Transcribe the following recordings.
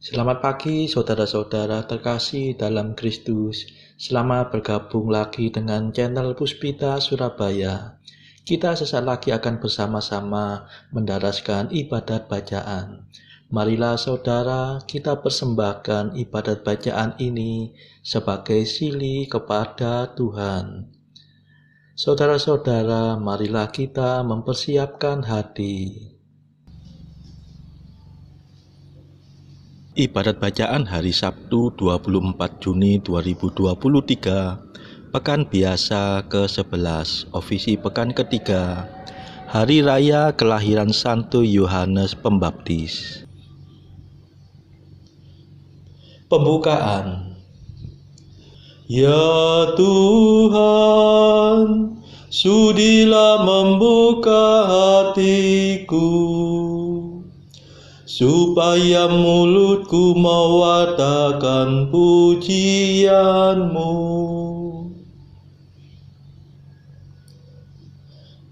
Selamat pagi saudara-saudara terkasih dalam Kristus. Selamat bergabung lagi dengan channel Puspita Surabaya. Kita sesaat lagi akan bersama-sama mendaraskan ibadat bacaan. Marilah saudara, kita persembahkan ibadat bacaan ini sebagai sili kepada Tuhan. Saudara-saudara, marilah kita mempersiapkan hati. Ibadat bacaan hari Sabtu 24 Juni 2023, Pekan Biasa ke-11, Ofisi Pekan ketiga, Hari Raya Kelahiran Santo Yohanes Pembaptis. Pembukaan. Ya Tuhan, sudilah membuka hatiku, supaya mulutku mewartakan pujian-Mu.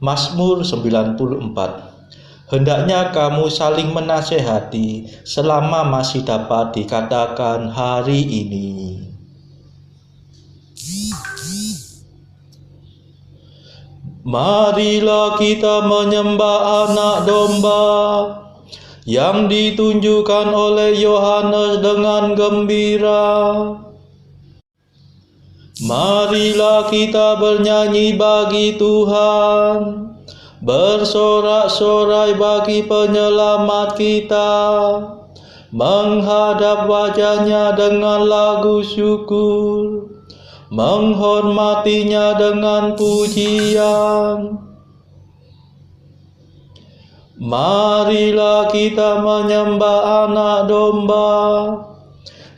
Mazmur 94. Hendaknya kamu saling menasehati selama masih dapat dikatakan hari ini. Marilah kita menyembah anak domba yang ditunjukkan oleh Yohanes dengan gembira. Marilah kita bernyanyi bagi Tuhan, bersorak-sorai bagi penyelamat kita, menghadap wajah-Nya dengan lagu syukur, menghormatinya dengan pujian. Marilah kita menyembah anak domba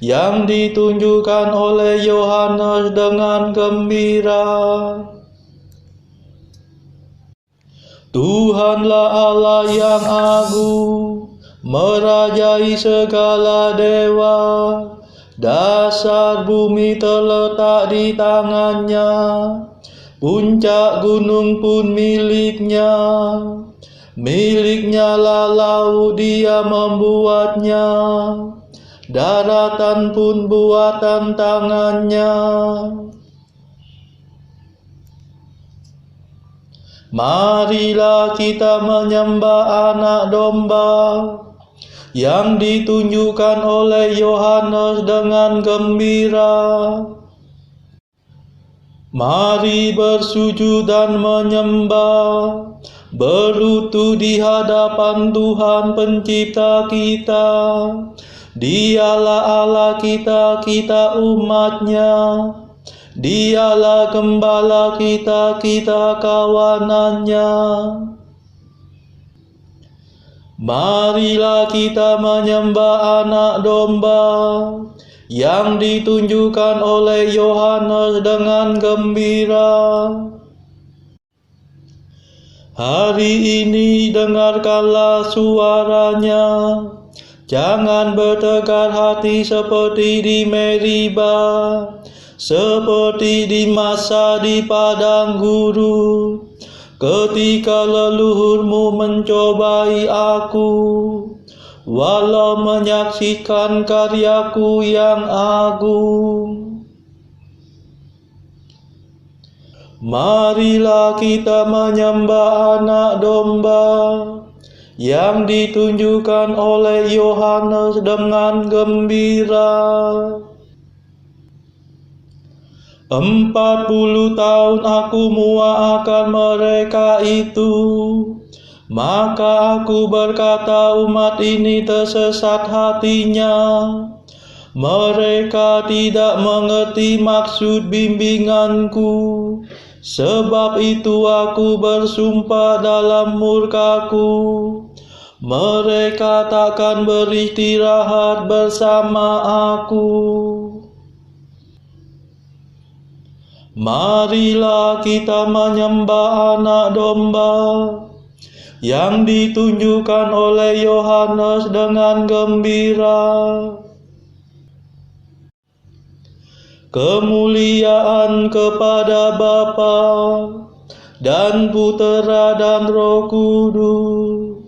yang ditunjukkan oleh Yohanes dengan gembira. Tuhanlah Allah yang agung, merajai segala dewa. Dasar bumi terletak di tangan-Nya, puncak gunung pun milik-Nya. Milik-Nya lah laut, Dia membuatnya, daratan pun buatan tangan-Nya. Marilah kita menyembah anak domba yang ditunjukkan oleh Yohanes dengan gembira. Mari bersujud dan menyembah, berlutut di hadapan Tuhan Pencipta kita. Dialah Allah kita, kita umat-Nya. Dialah gembala kita, kita kawanan-Nya. Marilah kita menyembah anak domba yang ditunjukkan oleh Yohanes dengan gembira. Hari ini dengarkanlah suara-Nya, jangan bertegar hati seperti di Meriba, seperti di masa di padang gurun, ketika leluhurmu mencobai aku, walau menyaksikan karyaku yang agung. Marilah kita menyembah anak domba yang ditunjukkan oleh Yohanes dengan gembira. 40 tahun aku muakkan mereka itu, maka aku berkata umat ini tersesat hatinya. Mereka tidak mengerti maksud bimbinganku. Sebab itu aku bersumpah dalam murkaku, mereka takkan beristirahat bersama aku. Marilah kita menyembah anak domba yang ditunjukkan oleh Yohanes dengan gembira. Kemuliaan kepada Bapa dan Putera dan Roh Kudus,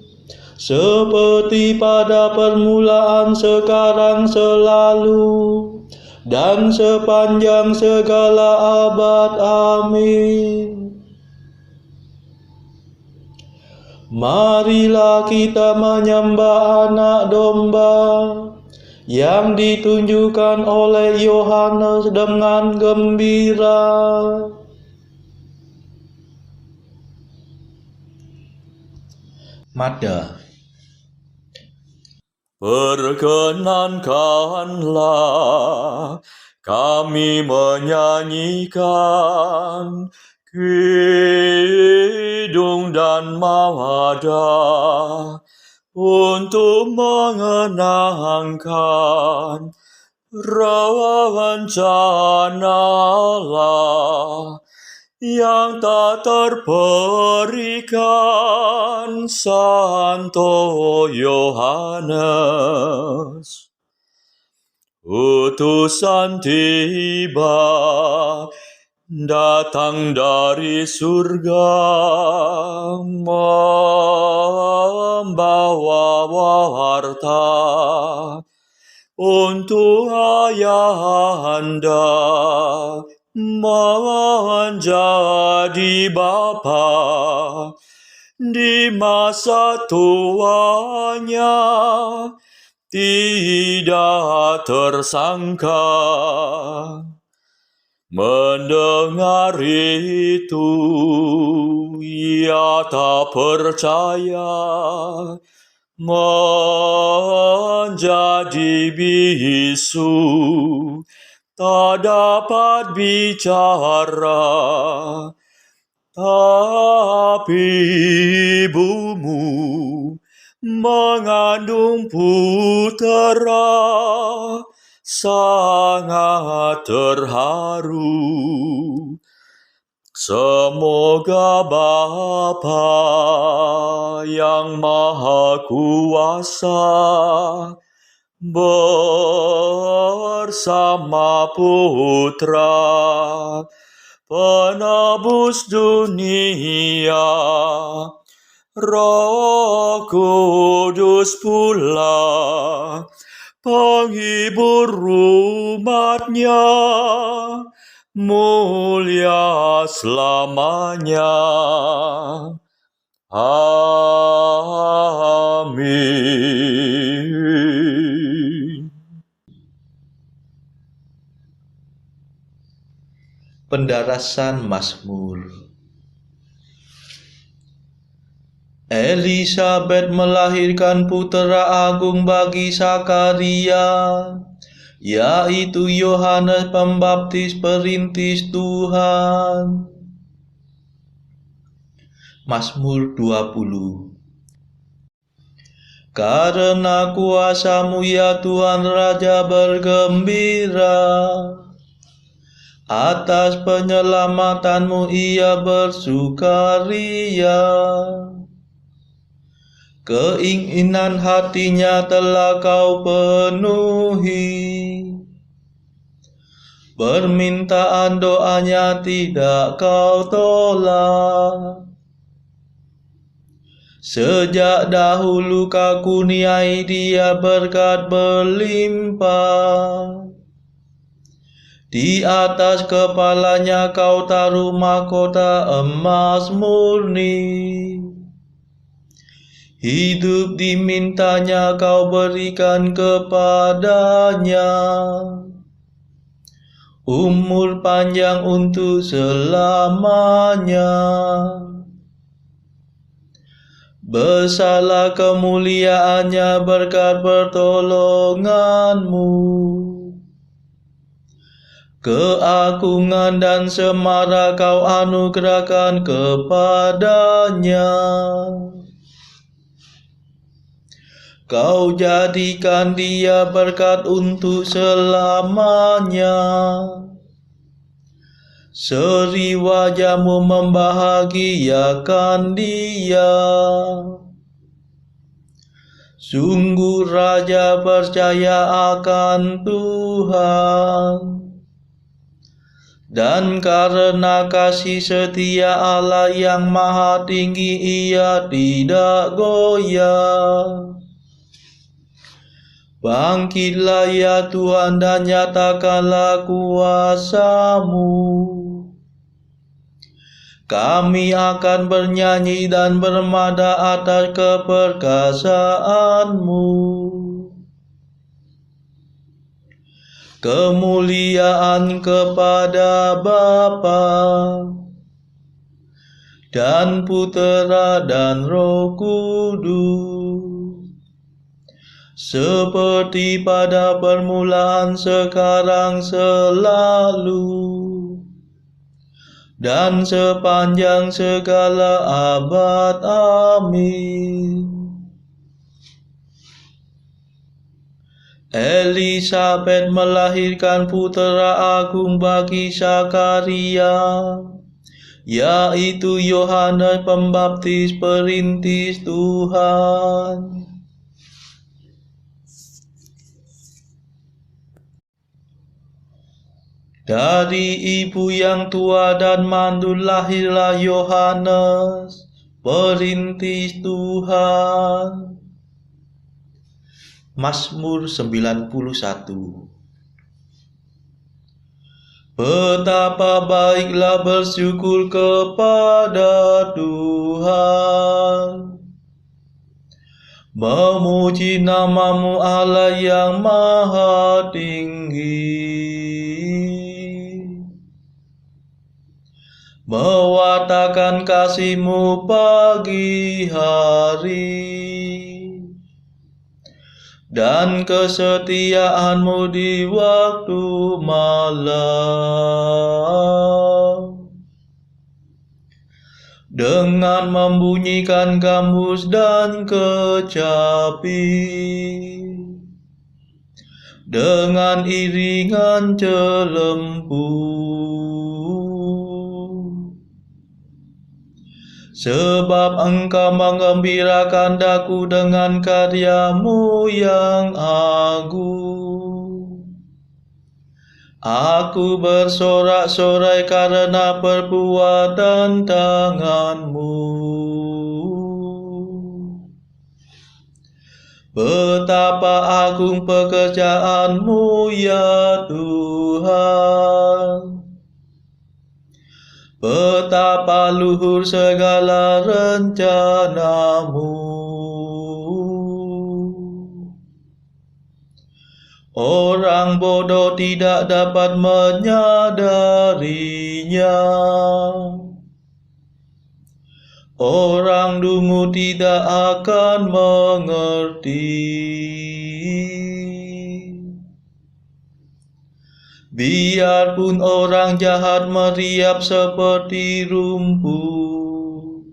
seperti pada permulaan, sekarang, selalu, dan sepanjang segala abad. Amin. Marilah kita menyembah Anak Domba yang ditunjukkan oleh Yohanes dengan gembira. Mada. Perkenankanlah kami menyanyikan kidung dan mawada untuk mengenangkan rencana Allah yang tak terperikan, Santo Yohanes. Utusan tiba, datang dari surga, membawa warta untuk ayahanda menjadi bapa di masa tuanya, tidak tersangka. Mendengar itu, ia tak percaya, menjadi bisu, tak dapat bicara. Tapi ibumu mengandung putera, sangat terharu. Semoga Bapa yang Maha Kuasa bersama Putra penebus dunia, Roh Kudus pula penghibur umatnya, mulia selamanya. Amin. Pendarasan Mazmur. Elisabet melahirkan putera agung bagi Sakaria, yaitu Yohanes Pembaptis perintis Tuhan. Mazmur 20. Karena kuasa-Mu ya Tuhan Raja bergembira, atas penyelamatan-Mu ia bersukaria. Keinginan hatinya telah Kau penuhi, permintaan doanya tidak Kau tolak. Sejak dahulu Kau kurniai dia berkat berlimpah, di atas kepalanya Kau taruh mahkota emas murni. Hidup dimintanya Kau berikan kepadanya, umur panjang untuk selamanya. Besarlah kemuliaannya berkat pertolongan-Mu, keagungan dan semara Kau anugerahkan kepadanya. Kau jadikan dia berkat untuk selamanya. Seri wajah-Mu membahagiakan dia. Sungguh raja percaya akan Tuhan, Dan karena kasih setia Allah yang maha tinggi, Ia tidak goyah. Bangkitlah ya Tuhan dan nyatakanlah kuasa-Mu. Kami akan bernyanyi dan bermada atas keperkasaan-Mu. Kemuliaan kepada Bapa dan Putera dan Roh Kudus, seperti pada permulaan, sekarang, selalu, dan sepanjang segala abad. Amin. Elisabet melahirkan putera agung bagi Zakaria, yaitu Yohanes Pembaptis, perintis Tuhan. Dari ibu yang tua dan mandul lahirlah Yohanes, perintis Tuhan. Mazmur 91. Betapa baiklah bersyukur kepada Tuhan, memuji nama-Mu Allah yang maha tinggi, mewartakan kasih-Mu pagi hari, dan kesetiaan-Mu di waktu malam. Dengan membunyikan gambus dan kecapi, dengan iringan celembu, sebab Engkau menggembirakan daku dengan karya-Mu yang agung. Aku bersorak-sorai karena perbuatan tangan-Mu. Betapa agung pekerjaan-Mu ya Tuhan, betapa luhur segala rencana-Mu. Orang bodoh tidak dapat menyadarinya, orang dungu tidak akan mengerti. Biarpun orang jahat meriap seperti rumput,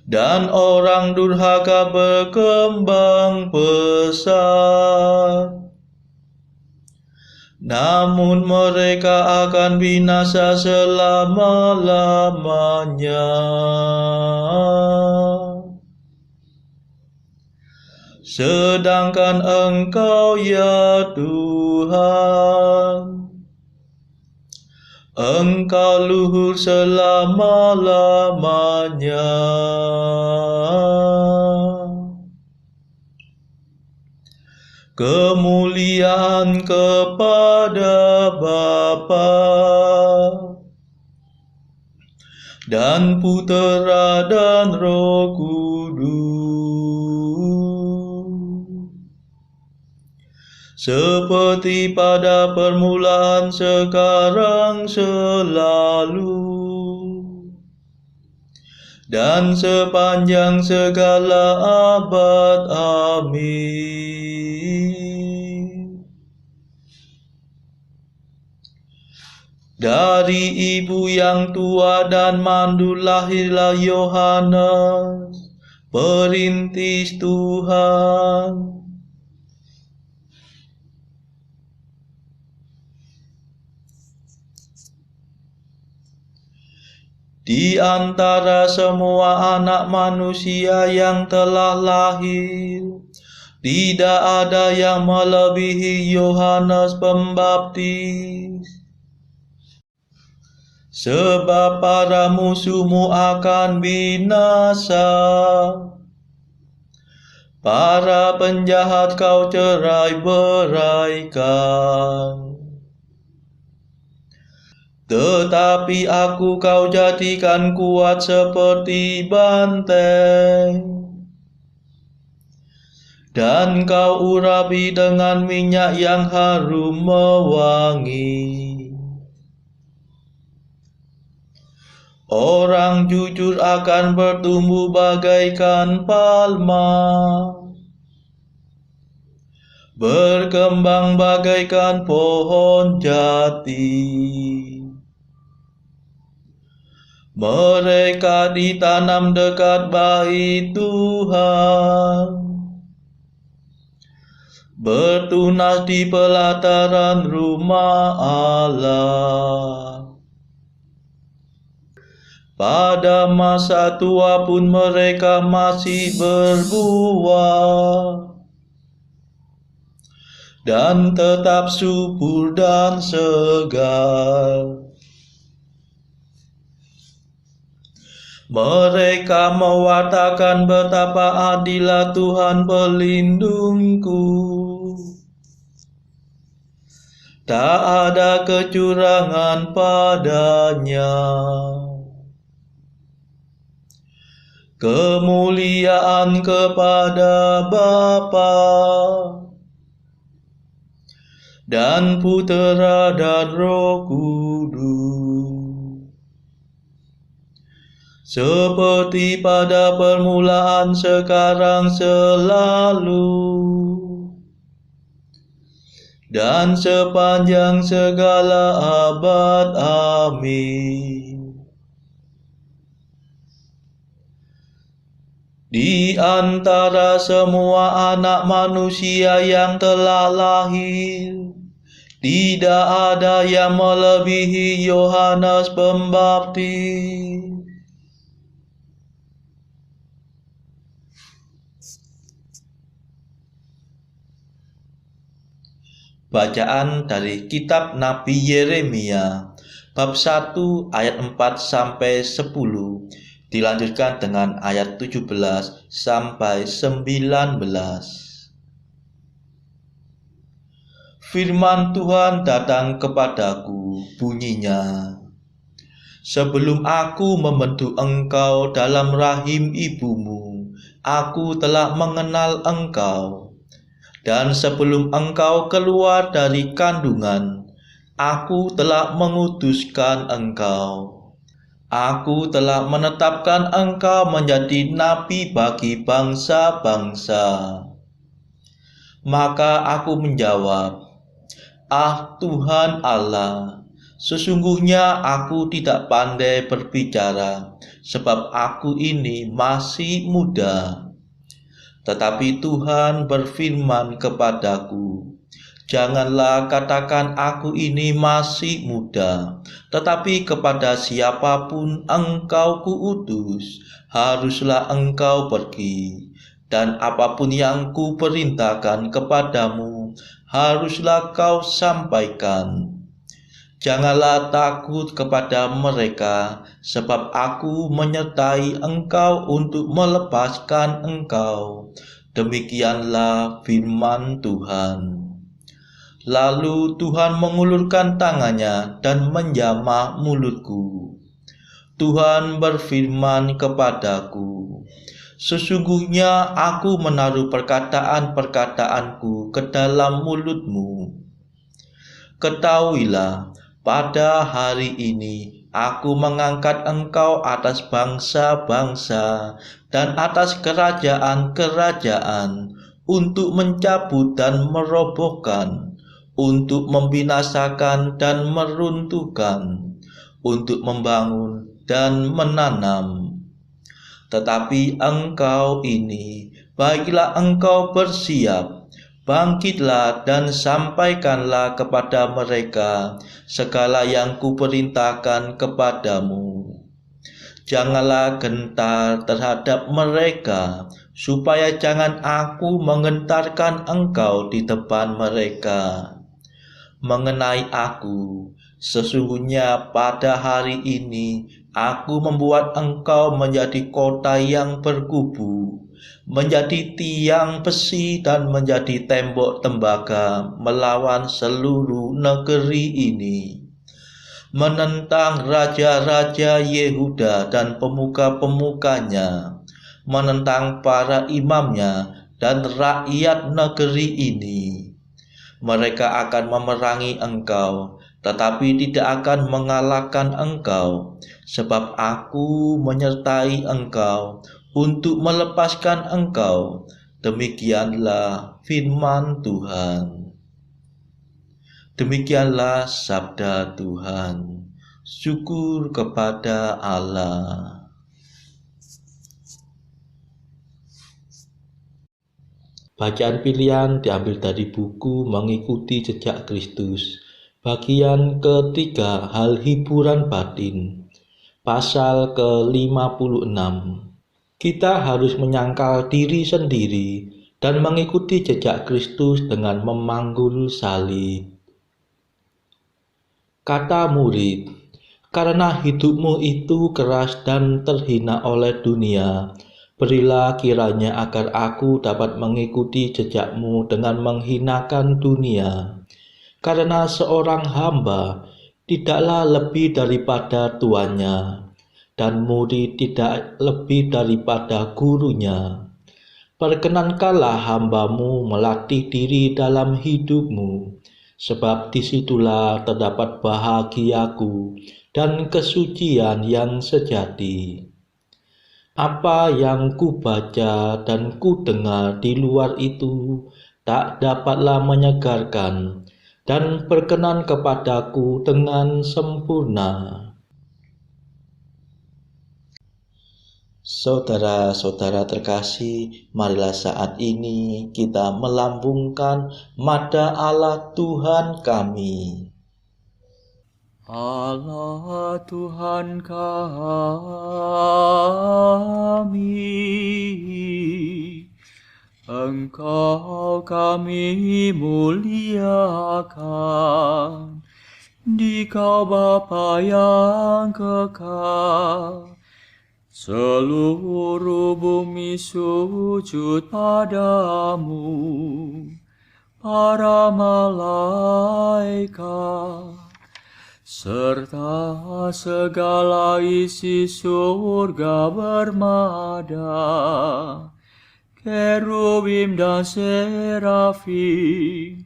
dan orang durhaka berkembang pesat, namun mereka akan binasa selama-lamanya. Sedangkan Engkau ya Tuhan, Engkau luhur selama-lamanya. Kemuliaan kepada Bapa dan Putera dan Roh Kudus, seperti pada permulaan, sekarang, selalu, dan sepanjang segala abad. Amin. Dari ibu yang tua dan mandul lahirlah Yohanes, perintis Tuhan. Di antara semua anak manusia yang telah lahir, tidak ada yang melebihi Yohanes Pembaptis. sebab para musuhmu akan binasa. Para penjahat kau cerai-beraikan, tetapi aku kau jadikan kuat seperti banteng, dan kau urapi dengan minyak yang harum mewangi. Orang jujur akan bertumbuh bagaikan palma, berkembang bagaikan pohon jati. Mereka ditanam dekat bait Tuhan, bertunas di pelataran rumah Allah. Pada masa tua pun mereka masih berbuah, dan tetap subur dan segar. Mereka mewartakan betapa adilnya Tuhan pelindungku. Tak ada kecurangan padanya. Kemuliaan kepada Bapa dan Putera dan Roh Kudus, seperti pada permulaan, sekarang, selalu, dan sepanjang segala abad. Amin. Di antara semua anak manusia yang telah lahir, tidak ada yang melebihi Yohanes Pembaptis. Bacaan dari kitab Nabi Yeremia, bab 1 ayat 4 sampai 10, dilanjutkan dengan ayat 17 sampai 19. Firman Tuhan datang kepadaku, bunyinya, sebelum aku membentuk engkau dalam rahim ibumu, aku telah mengenal engkau. Dan sebelum engkau keluar dari kandungan, aku telah mengutuskan engkau. Aku telah menetapkan engkau menjadi nabi bagi bangsa-bangsa. Maka aku menjawab, ah Tuhan Allah, sesungguhnya aku tidak pandai berbicara, sebab aku ini masih muda. Tetapi Tuhan berfirman kepadaku, janganlah katakan aku ini masih muda, tetapi kepada siapapun engkau kuutus, haruslah engkau pergi, dan apapun yang kuperintahkan kepadamu, haruslah kau sampaikan. Janganlah takut kepada mereka, sebab aku menyertai engkau untuk melepaskan engkau. Demikianlah firman Tuhan. Lalu Tuhan mengulurkan tangannya dan menjamah mulutku. Tuhan berfirman kepadaku, sesungguhnya aku menaruh perkataan-perkataanku ke dalam mulutmu. Ketahuilah, pada hari ini aku mengangkat engkau atas bangsa-bangsa dan atas kerajaan-kerajaan untuk mencabut dan merobohkan, untuk membinasakan dan meruntuhkan, untuk membangun dan menanam. Tetapi engkau ini, baiklah engkau bersiap, bangkitlah dan sampaikanlah kepada mereka segala yang kuperintahkan kepadamu. Janganlah gentar terhadap mereka, supaya jangan aku menggentarkan engkau di depan mereka. Mengenai aku, Sesungguhnya pada hari ini aku membuat engkau menjadi kota yang berkubu, menjadi tiang besi dan menjadi tembok tembaga melawan seluruh negeri ini, menentang raja-raja Yehuda dan pemuka-pemukanya, menentang para imamnya dan rakyat negeri ini. Mereka akan memerangi engkau, tetapi tidak akan mengalahkan engkau, sebab aku menyertai engkau untuk melepaskan engkau. Demikianlah firman Tuhan. Demikianlah sabda Tuhan. Syukur kepada Allah. Bacaan pilihan diambil dari buku Mengikuti Jejak Kristus, bagian ketiga, hal hiburan batin, pasal ke-56. Kita harus menyangkal diri sendiri dan mengikuti jejak Kristus dengan memanggul salib. Kata murid, karena hidupmu itu keras dan terhina oleh dunia, berilah kiranya agar aku dapat mengikuti jejakmu dengan menghinakan dunia. Karena seorang hamba tidaklah lebih daripada tuannya, dan murid tidak lebih daripada gurunya. Perkenankanlah hambamu melatih diri dalam hidupmu, sebab disitulah terdapat bahagiaku dan kesucian yang sejati. Apa yang kubaca dan kudengar di luar itu tak dapatlah menyegarkan dan berkenan kepadaku dengan sempurna. Saudara-saudara terkasih, marilah saat ini kita melambungkan mada Allah Tuhan kami. Allah Tuhan kami, Engkau kami muliakan, Dikau Bapa yang kekal. Seluruh bumi sujud padamu, para malaikat, serta segala isi surga bermada, kerubim dan serafim,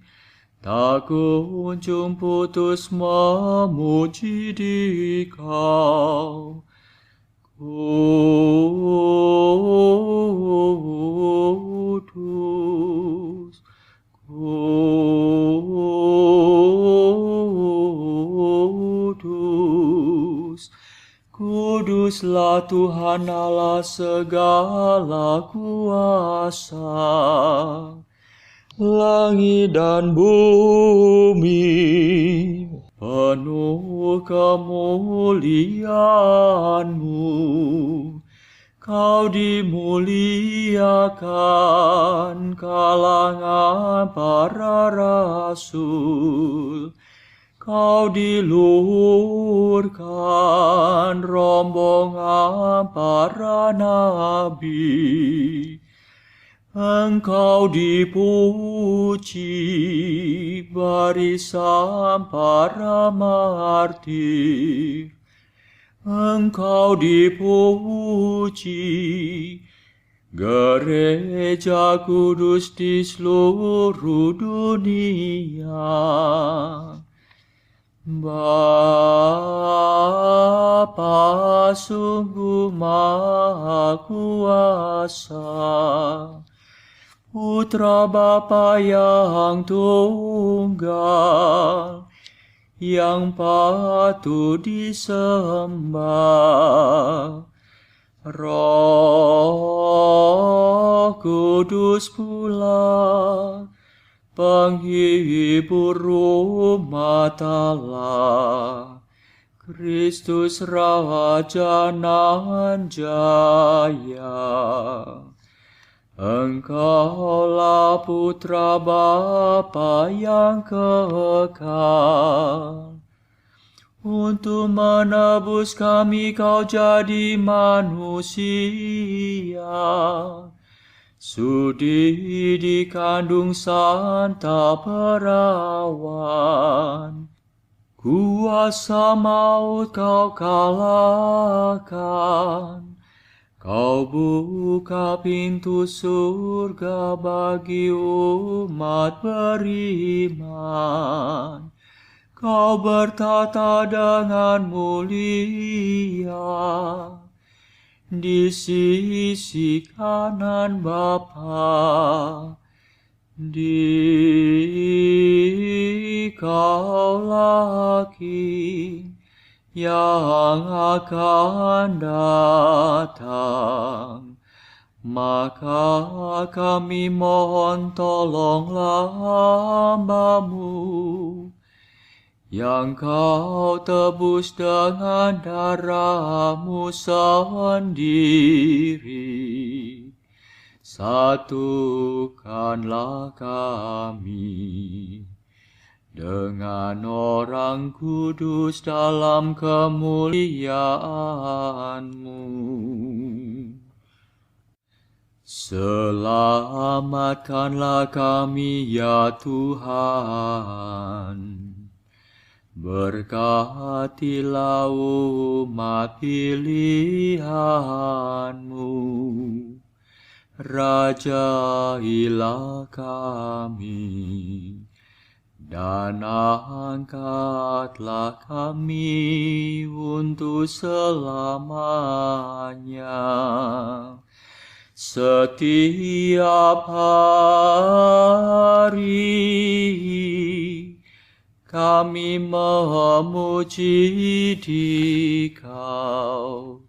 tak kunjung putus memuji Dikau. Kudus, kudus, kuduslah Tuhan Allah segala kuasa. Langit dan bumi penuh kemuliaan-Mu. Kau dimuliakan kalangan para rasul. Kau diluhurkan rombongan para nabi. Engkau dipuji barisan para martir. Engkau dipuji gereja kudus di seluruh dunia. Bapa sungguh Maha Kuasa, Putra Bapa yang tunggal, yang patut disembah. Roh Kudus pula, penghibur umat Allah, Kristus Raja nan jaya. Engkaulah Putra Bapa yang kekal, Untuk menebus kami kau jadi manusia. Sudi dikandung Santa Perawan. Kuasa maut kau kalahkan. Kau buka pintu surga bagi umat beriman. Kau bertata dengan mulia di sisi kanan Bapa. Dikaulah King yang akan datang. Maka kami mohon tolonglah hamba-Mu yang kau tebus dengan darah-Mu sendiri. Satukanlah kami dengan orang kudus dalam kemuliaan-Mu. Selamatkanlah kami ya Tuhan. Berkatilah umat pilihan-Mu. Rajailah kami dan angkatlah kami untuk selamanya. Setiap hari kami memuji Dikau.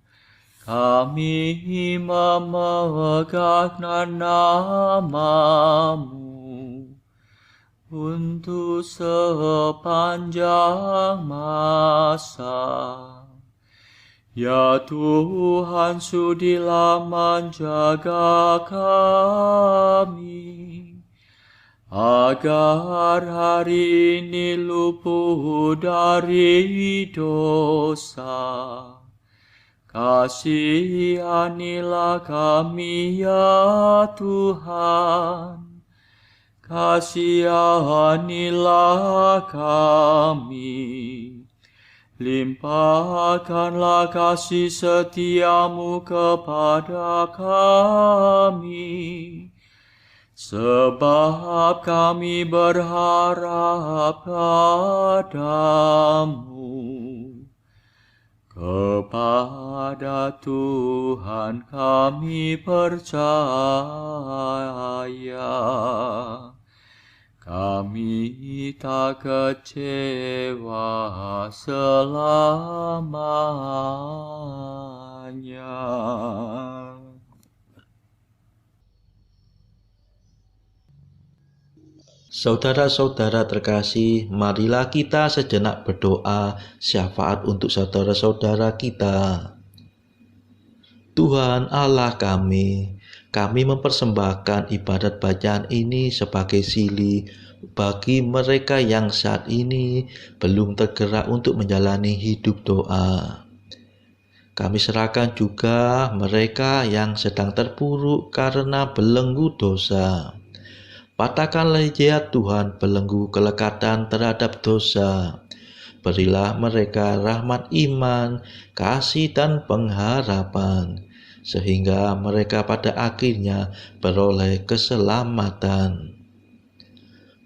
Kami memegang nama-Mu untuk sepanjang masa. Ya Tuhan, sudilah menjaga kami, agar hari ini luput dari dosa. Kasihanilah kami ya Tuhan, kasihanilah kami. Limpahkanlah kasih setia-Mu kepada kami, sebab kami berharap padamu. Kepada Tuhan kami percaya, kami tak kecewa selamanya. Saudara-saudara terkasih, marilah kita sejenak berdoa syafaat untuk saudara-saudara kita. Tuhan Allah kami mempersembahkan ibadat bacaan ini sebagai sili bagi mereka yang saat ini belum tergerak untuk menjalani hidup doa. Kami serahkan juga mereka yang sedang terpuruk karena belenggu dosa. Patahkanlah ya Tuhan belenggu kelekatan terhadap dosa. Berilah mereka rahmat iman, kasih dan pengharapan, sehingga mereka pada akhirnya beroleh keselamatan.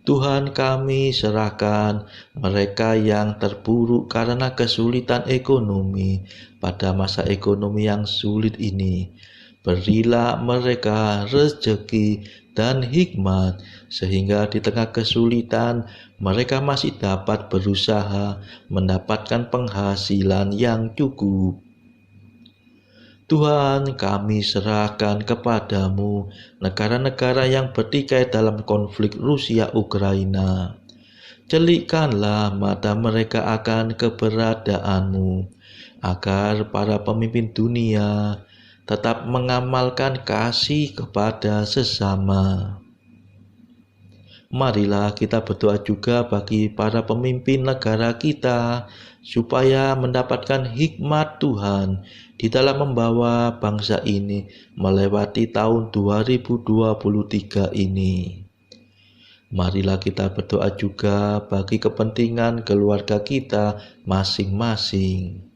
Tuhan, kami serahkan mereka yang terpuruk karena kesulitan ekonomi pada masa ekonomi yang sulit ini. Berilah mereka rezeki dan hikmat, sehingga di tengah kesulitan mereka masih dapat berusaha mendapatkan penghasilan yang cukup. Tuhan, kami serahkan kepadamu negara-negara yang bertikai dalam konflik Rusia-Ukraina. Celikkanlah mata mereka akan keberadaanmu, agar para pemimpin dunia tetap mengamalkan kasih kepada sesama. Marilah kita berdoa juga bagi para pemimpin negara kita, supaya mendapatkan hikmat Tuhan di dalam membawa bangsa ini melewati tahun 2023 ini. Marilah kita berdoa juga bagi kepentingan keluarga kita masing-masing.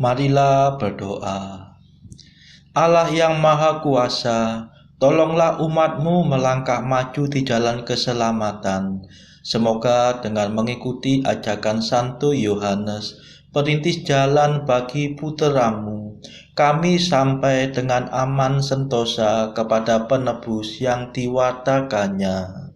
Marilah berdoa. Allah yang Maha Kuasa, tolonglah umat-Mu melangkah maju di jalan keselamatan. Semoga dengan mengikuti ajakan Santo Yohanes, perintis jalan bagi puteramu, kami sampai dengan aman sentosa kepada penebus yang diwartakannya,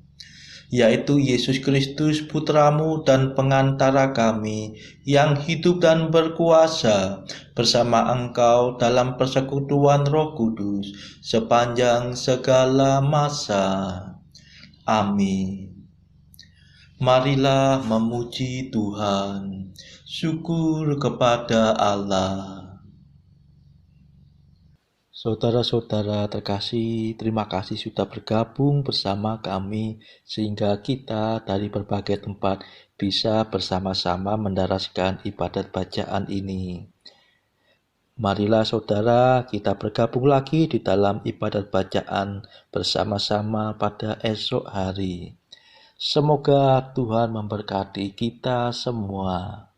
yaitu Yesus Kristus Putramu dan pengantara kami, yang hidup dan berkuasa bersama Engkau dalam persekutuan Roh Kudus sepanjang segala masa. Amin. Marilah memuji Tuhan. Syukur kepada Allah. Saudara-saudara terkasih, terima kasih sudah bergabung bersama kami sehingga kita dari berbagai tempat bisa bersama-sama mendaraskan ibadat bacaan ini. Marilah saudara kita bergabung lagi di dalam ibadat bacaan bersama-sama pada esok hari. Semoga Tuhan memberkati kita semua.